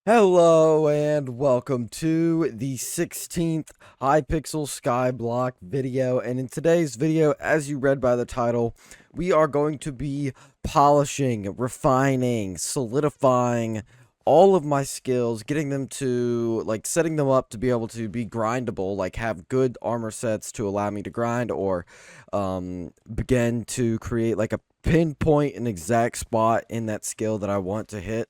Hello and welcome to the 16th Hypixel Skyblock video, and in today's video, as you read by the title, we are going to be polishing, refining, solidifying all of my skills, getting them to, setting them up to be able to be grindable, have good armor sets to allow me to grind, or begin to create a pinpoint an exact spot in that skill that I want to hit.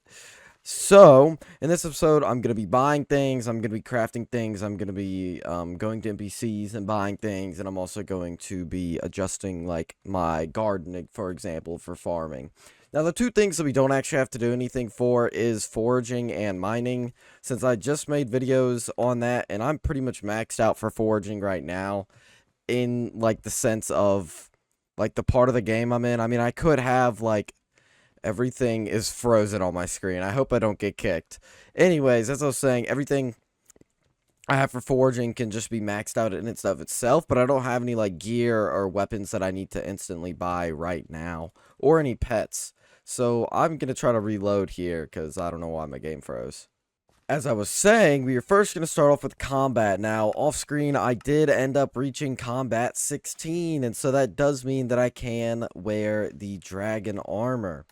So, in this episode, I'm going to be buying things, I'm going to be crafting things, I'm going to be going to NPCs and buying things, and I'm also going to be adjusting, my gardening, for example, for farming. Now, the two things that we don't actually have to do anything for is foraging and mining, since I just made videos on that, and I'm pretty much maxed out for foraging right now, in, the sense of, the part of the game I'm in. I mean, I could have, everything is frozen on my screen. I hope I don't get kicked. Anyways, as I was saying, everything I have for foraging can just be maxed out in and of itself, but I don't have any gear or weapons that I need to instantly buy right now, or any pets. So I'm gonna try to reload here because I don't know why my game froze. As I was saying, we are first going to start off with combat. Now, off screen, I did end up reaching combat 16, and so that does mean that I can wear the dragon armor.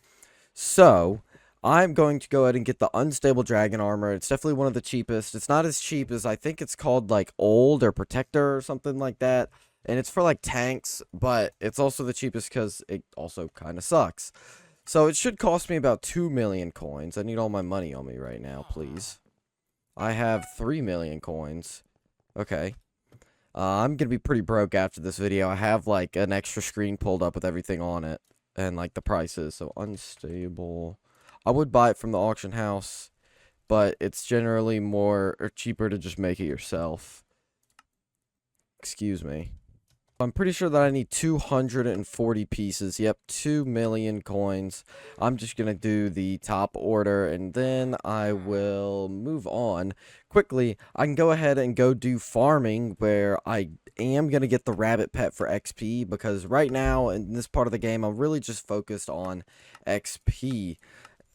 So, I'm going to go ahead and get the unstable dragon armor. It's definitely one of the cheapest. It's not as cheap as, I think it's called, old or protector or something like that. And it's for, tanks, but it's also the cheapest because it also kind of sucks. So, it should cost me about 2 million coins. I need all my money on me right now, please. I have 3 million coins. Okay. I'm going to be pretty broke after this video. I have, an extra screen pulled up with everything on it. And, the prices. So, unstable. I would buy it from the auction house, but it's generally more or cheaper to just make it yourself. Excuse me. I'm pretty sure that I need 240 pieces. Yep, 2 million coins. I'm just going to do the top order, and then I will move on. Quickly, I can go ahead and go do farming, where I am going to get the rabbit pet for XP, because right now, in this part of the game, I'm really just focused on XP.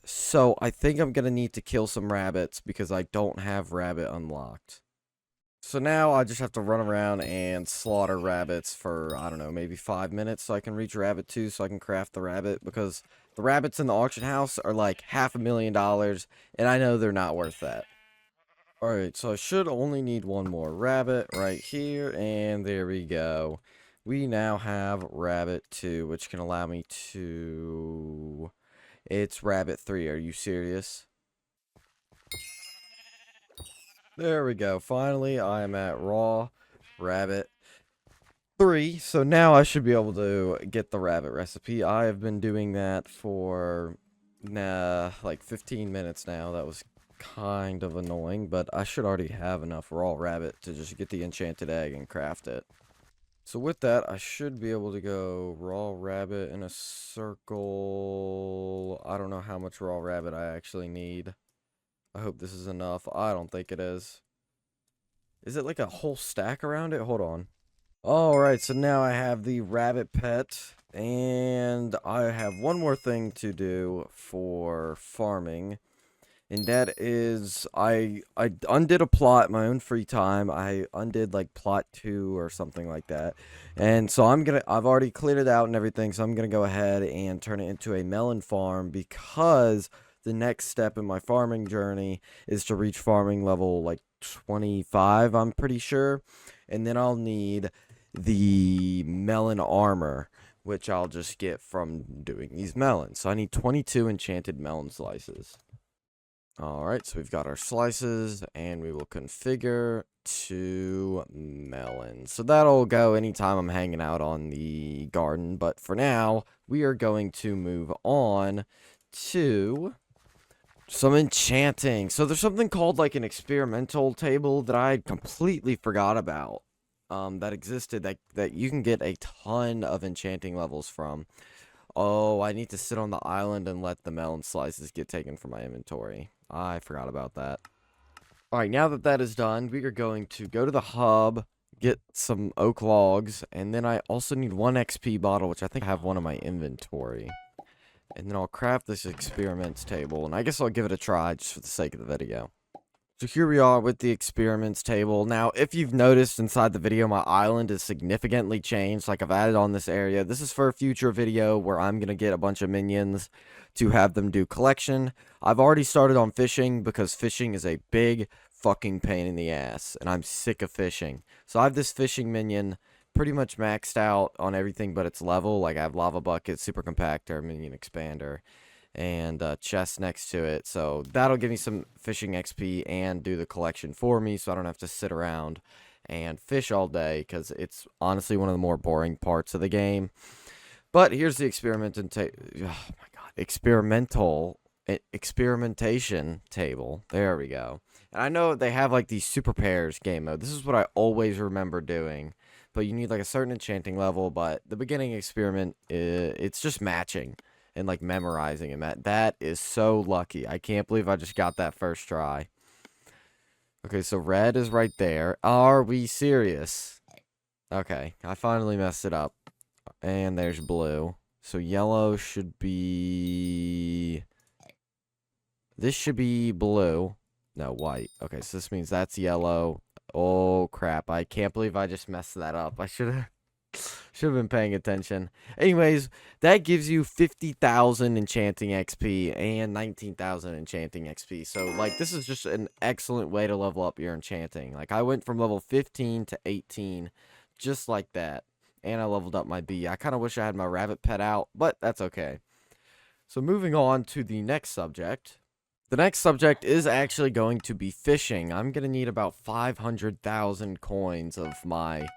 So, I think I'm going to need to kill some rabbits, because I don't have rabbit unlocked. So now I just have to run around and slaughter rabbits for, I don't know, maybe 5 minutes so I can reach rabbit 2 so I can craft the rabbit, because the rabbits in the auction house are like $500,000 and I know they're not worth that. Alright, so I should only need one more rabbit right here, and there we go. We now have rabbit 2, which can allow me to... It's rabbit 3, are you serious? There we go. Finally, I am at raw rabbit 3. So now I should be able to get the rabbit recipe. I have been doing that for, 15 minutes now. That was kind of annoying, but I should already have enough raw rabbit to just get the enchanted egg and craft it. So with that, I should be able to go raw rabbit in a circle. I don't know how much raw rabbit I actually need. I hope this is enough. I don't think it is. Is it like a whole stack around it? Hold on. Alright, so now I have the rabbit pet. And I have one more thing to do for farming. And that is, I undid a plot in my own free time. I undid plot 2 or something like that. And so I've already cleared it out and everything. So I'm gonna go ahead and turn it into a melon farm, because the next step in my farming journey is to reach farming level 25, I'm pretty sure. And then I'll need the melon armor, which I'll just get from doing these melons. So I need 22 enchanted melon slices. Alright, so we've got our slices, and we will configure to melons. So that'll go anytime I'm hanging out on the garden, but for now, we are going to move on to some enchanting. So there's something called an experimental table that I had completely forgot about. That existed, that you can get a ton of enchanting levels from. Oh, I need to sit on the island and let the melon slices get taken from my inventory. I forgot about that. Alright, now that that is done, we are going to go to the hub, get some oak logs, and then I also need 1 XP bottle, which I think I have one in my inventory. And then I'll craft this experiments table, and I guess I'll give it a try just for the sake of the video. So here we are with the experiments table. Now, if you've noticed inside the video, my island is significantly changed. Like, I've added on this area. This is for a future video where I'm going to get a bunch of minions to have them do collection. I've already started on fishing because fishing is a big fucking pain in the ass, and I'm sick of fishing. So I have this fishing minion pretty much maxed out on everything but its level. Like, I have lava bucket, super compactor, minion expander, and chest next to it. So that'll give me some fishing XP and do the collection for me, so I don't have to sit around and fish all day, because it's honestly one of the more boring parts of the game. But here's the experimentation table. There we go. And I know they have like these super pairs game mode. This is what I always remember doing. But you need like a certain enchanting level. But the beginning experiment, it's just matching and like memorizing. And that is so lucky. I can't believe I just got that first try. Okay, so red is right there. Are we serious? Okay, I finally messed it up. And there's blue. So yellow should be... This should be blue. No, white. Okay, so this means that's yellow. Oh, crap. I can't believe I just messed that up. I should have been paying attention. Anyways, that gives you 50,000 enchanting XP and 19,000 enchanting XP. So, like, this is just an excellent way to level up your enchanting. Like, I went from level 15 to 18 just like that. And I leveled up my bee. I kind of wish I had my rabbit pet out, but that's okay. So moving on to the next subject. The next subject is actually going to be fishing. I'm going to need about 500,000 coins of my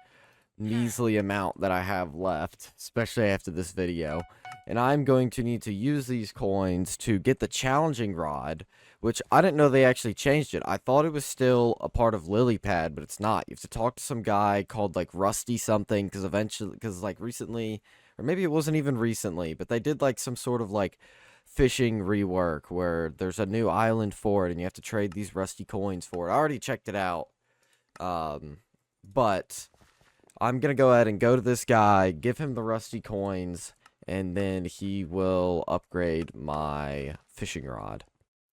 measly amount that I have left, especially after this video. And I'm going to need to use these coins to get the challenging rod, which I didn't know they actually changed it. I thought it was still a part of Lilypad, but it's not. You have to talk to some guy called like Rusty something, because like recently, or maybe it wasn't even recently, but they did like some sort of like fishing rework where there's a new island for it and you have to trade these rusty coins for it. I already checked it out. But I'm going to go ahead and go to this guy, give him the rusty coins, and then he will upgrade my fishing rod.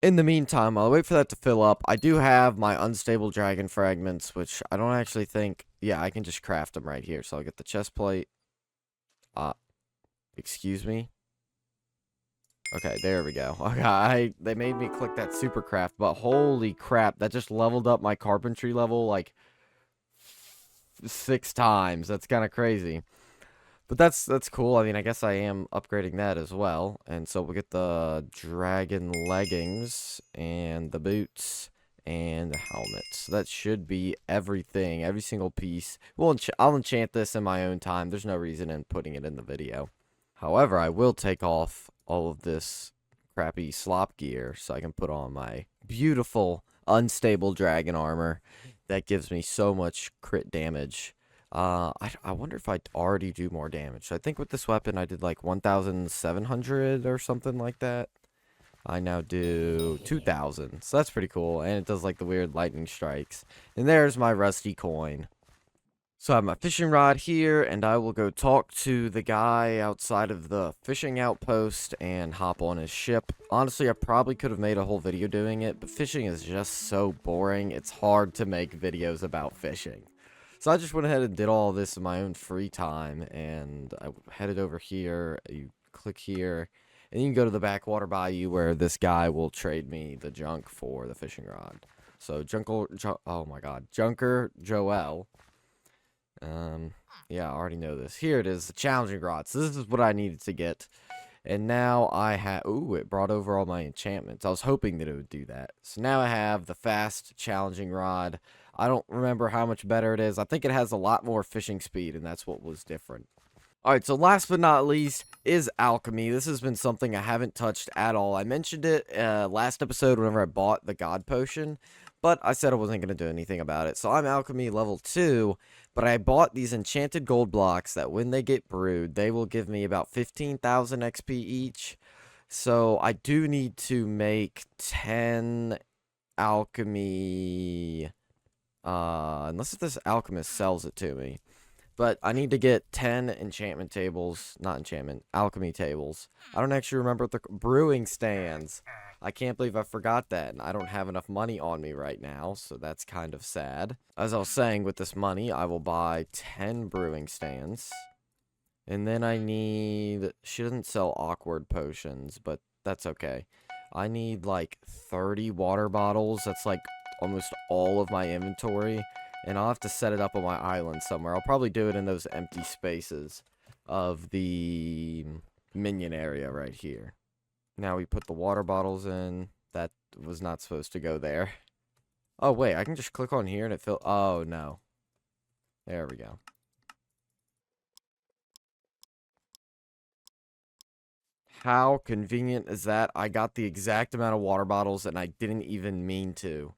In the meantime, while I wait for that to fill up, I do have my unstable dragon fragments, which I don't actually think... Yeah, I can just craft them right here. So I'll get the chest plate. Excuse me? Okay, there we go. Okay, they made me click that super craft, but holy crap, that just leveled up my carpentry level, like, 6 times. That's kind of crazy. But that's cool. I mean, I guess I am upgrading that as well. And so we'll get the dragon leggings and the boots and the helmets. So that should be everything, every single piece. I'll enchant this in my own time. There's no reason in putting it in the video. However, I will take off all of this crappy slop gear so I can put on my beautiful unstable dragon armor that gives me so much crit damage. I wonder if I already do more damage. I think with this weapon I did like 1,700 or something like that. I now do 2,000, so that's pretty cool. And it does like the weird lightning strikes. And there's my rusty coin. So I have my fishing rod here, and I will go talk to the guy outside of the fishing outpost and hop on his ship. Honestly, I probably could have made a whole video doing it, but fishing is just so boring. It's hard to make videos about fishing. So I just went ahead and did all this in my own free time, and I headed over here. You click here, and you can go to the backwater bayou where this guy will trade me the junk for the fishing rod. So oh my god, Junker Joel. Yeah, I already know this. Here it is, the challenging rod. So this is what I needed to get. And now I have... Ooh, it brought over all my enchantments. I was hoping that it would do that. So now I have the fast challenging rod. I don't remember how much better it is. I think it has a lot more fishing speed, and that's what was different. Alright, so last but not least is alchemy. This has been something I haven't touched at all. I mentioned it last episode whenever I bought the God Potion, but I said I wasn't going to do anything about it. So I'm alchemy level 2, but I bought these enchanted gold blocks that when they get brewed, they will give me about 15,000 XP each. So I do need to make 10 alchemy... unless this alchemist sells it to me. But I need to get 10 enchantment tables. Not enchantment. Alchemy tables. I don't actually remember the brewing stands. I can't believe I forgot that. And I don't have enough money on me right now. So that's kind of sad. As I was saying, with this money, I will buy 10 brewing stands. And then I need... She doesn't sell awkward potions, but that's okay. I need like 30 water bottles. That's like almost all of my inventory. And I'll have to set it up on my island somewhere. I'll probably do it in those empty spaces of the minion area right here. Now we put the water bottles in. That was not supposed to go there. Oh, wait. I can just click on here and it fills... Oh, no. There we go. How convenient is that? I got the exact amount of water bottles and I didn't even mean to.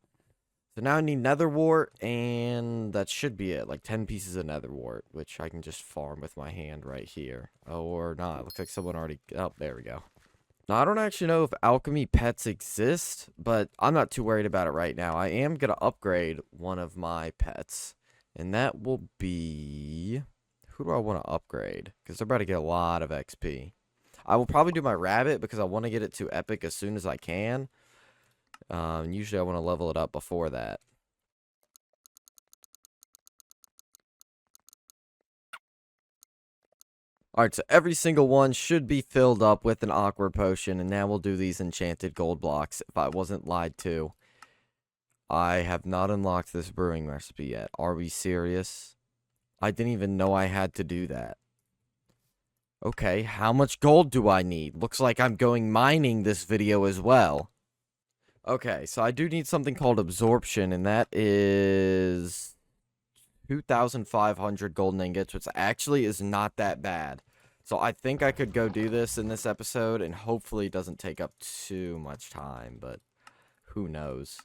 So now I need nether wart, and that should be it. Like 10 pieces of nether wart, which I can just farm with my hand right here. Oh, or not. Looks like someone already... Oh, there we go. Now, I don't actually know if alchemy pets exist, but I'm not too worried about it right now. I am going to upgrade one of my pets, and that will be... Who do I want to upgrade? Because they're about to get a lot of XP. I will probably do my rabbit because I want to get it to epic as soon as I can. Usually I want to level it up before that. Alright, so every single one should be filled up with an awkward potion, and now we'll do these enchanted gold blocks. If I wasn't lied to, I have not unlocked this brewing recipe yet. Are we serious? I didn't even know I had to do that. Okay, how much gold do I need? Looks like I'm going mining this video as well. Okay, so I do need something called absorption, and that is 2,500 golden ingots, which actually is not that bad. So I think I could go do this in this episode, and hopefully it doesn't take up too much time, but who knows.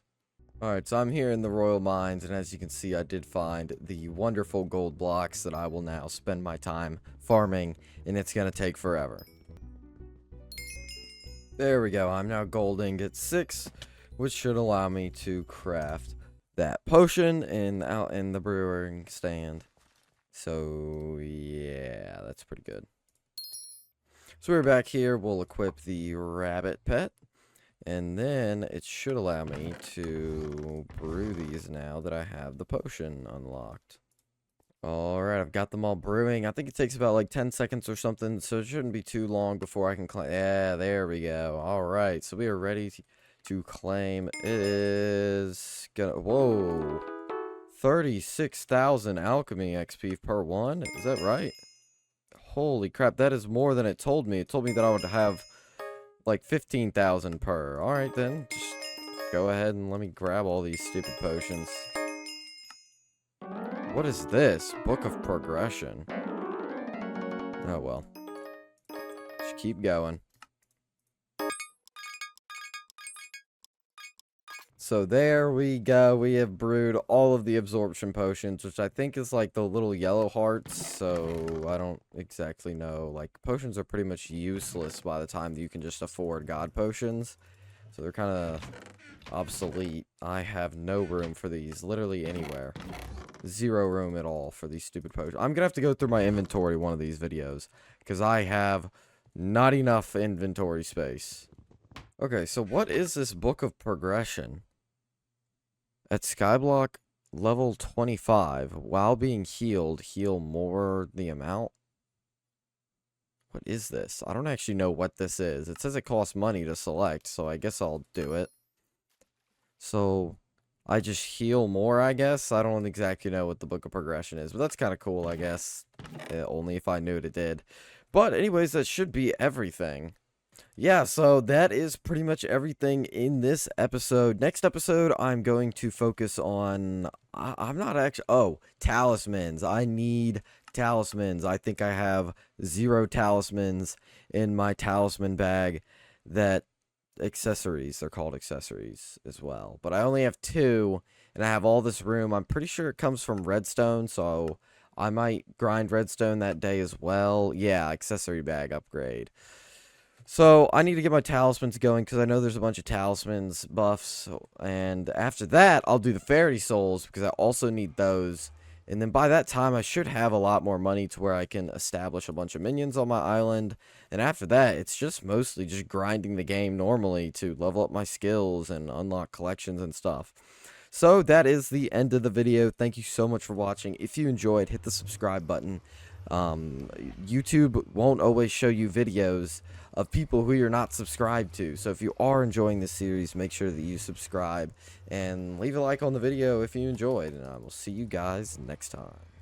Alright, so I'm here in the Royal Mines, and as you can see, I did find the wonderful gold blocks that I will now spend my time farming, and it's going to take forever. There we go, I'm now gold ingot 6, which should allow me to craft that potion out in the brewing stand. So, yeah, that's pretty good. So we're back here, we'll equip the rabbit pet. And then it should allow me to brew these now that I have the potion unlocked. Alright, I've got them all brewing. I think it takes about like 10 seconds or something, so it shouldn't be too long before I can claim. Yeah, there we go. Alright, so we are ready to claim. It is gonna... Whoa. 36,000 alchemy XP per one. Is that right? Holy crap, that is more than it told me. It told me that I would have like 15,000 per. Alright then, just go ahead and let me grab all these stupid potions. What is this? Book of Progression. Oh well. Just keep going. So there we go. We have brewed all of the absorption potions, which I think is like the little yellow hearts. So I don't exactly know. Like, potions are pretty much useless by the time that you can just afford god potions. So they're kind of obsolete. I have no room for these literally anywhere. Zero room at all for these stupid potions. I'm going to have to go through my inventory one of these videos, because I have not enough inventory space. Okay, so what is this Book of Progression? At Skyblock level 25, while being healed, heal more the amount. What is this? I don't actually know what this is. It says it costs money to select, so I guess I'll do it. So, I just heal more, I guess? I don't exactly know what the Book of Progression is, but that's kind of cool, I guess. Only if I knew what it did. But anyways, that should be everything. Yeah, so that is pretty much everything in this episode. Next episode, I'm going to focus on... I'm not actually... Oh, talismans. I need talismans. I think I have 0 talismans in my talisman bag. That... accessories. They're called accessories as well. But I only have 2, and I have all this room. I'm pretty sure it comes from redstone, so I might grind redstone that day as well. Yeah, accessory bag upgrade. So, I need to get my talismans going, because I know there's a bunch of talismans buffs, and after that, I'll do the fairy souls, because I also need those And then by that time, I should have a lot more money to where I can establish a bunch of minions on my island. And after that, it's just mostly just grinding the game normally to level up my skills and unlock collections and stuff. So that is the end of the video. Thank you so much for watching. If you enjoyed, hit the subscribe button. YouTube won't always show you videos of people who you're not subscribed to. So if you are enjoying this series, make sure that you subscribe and leave a like on the video if you enjoyed. And I will see you guys next time.